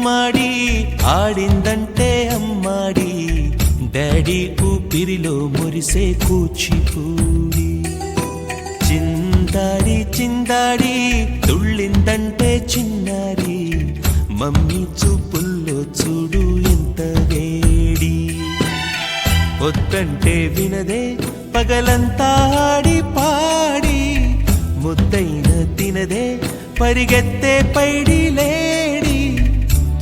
గుమ్మాడి ఆడిందంటే అమ్మాడి డాడీ ఊపిరిలో మురిసే కూచిపూడి చిందాడి చిందాడి తుళ్ళిందంటే చిన్నారి మమ్మీ చూపుల్లో చూడు ఎంత వేడి వద్దంటే వినదే పగలంతా ఆడి పాడి ముద్దైన తినదే పరిగెత్తే పైడి లేడి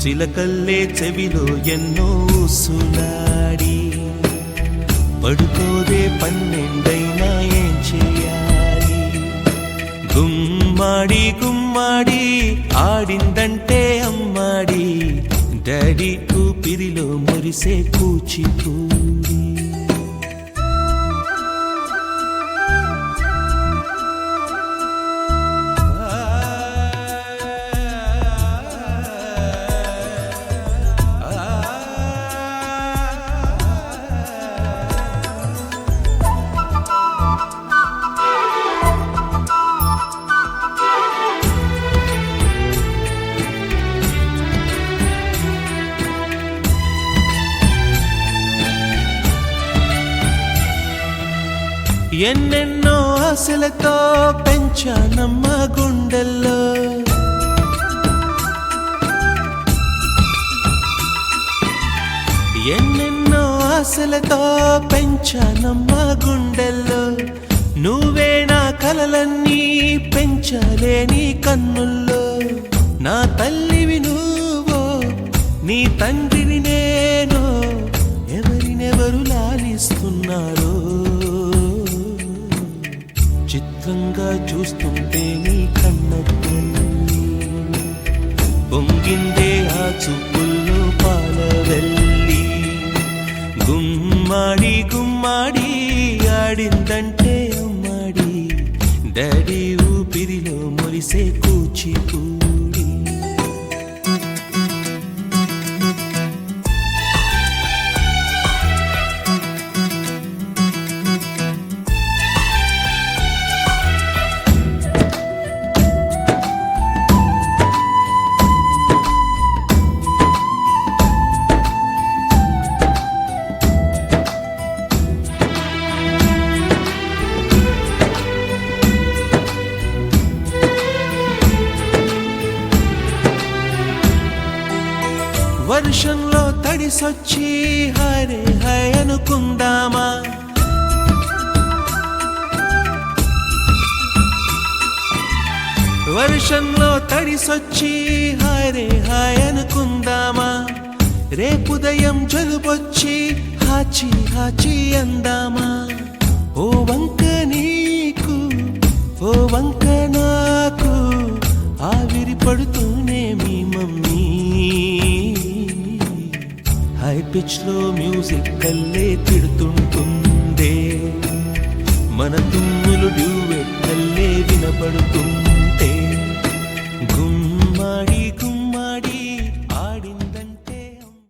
చిలకల్లే చెవిలో ఎన్నో సులాడి పడుకోదే పన్నెండైనా ఏం చేయాలి గుమ్మాడి గుమ్మాడి ఆడిందంటే అమ్మాడి డాడీ ఊపిరిలో మురిసే కూచిపూడి ఎన్నెన్నో ఆశలతో పెంచానమ్మ గుండెల్లో ఎన్నెన్నో ఆశలతో పెంచానమ్మ గుండెల్లో నువ్వే నా కలలన్నీ పెంచాలే నీ కన్నుల్లో నా తల్లివి నువ్వో నీ తండ్రిని నేను ఎవరినెవరు లాలిస్తున్నారో చిత్రంగా చూస్తుంటే నీ కన్నప్పుడు పొంగిందే ఆ చూపుల్లో పాలవెల్లి గుమ్మాడి గుమ్మాడి ఆడిందంటే అమ్మాడి డాడీ ఊపిరిలో మురిసే కూచిపూడి వర్షంలో తడిసొచ్చి హరే హై అనుకుందామా వర్షంలో తడిసొచ్చి హరే హాయ్ అనుకుందామా రేపుదయం జలుబొచ్చి హాచి హాచి అందామా ఓ వంక నీకు ఓ వంక నాకు ఆవిరి పడుతూనే మీ మమ్మీ హై పిచ్ లో మ్యూజిక్ కల్లే తిడుతుంటుందే మన తుమ్ములు డ్యూయెట్ కల్లే వినపడుతుంది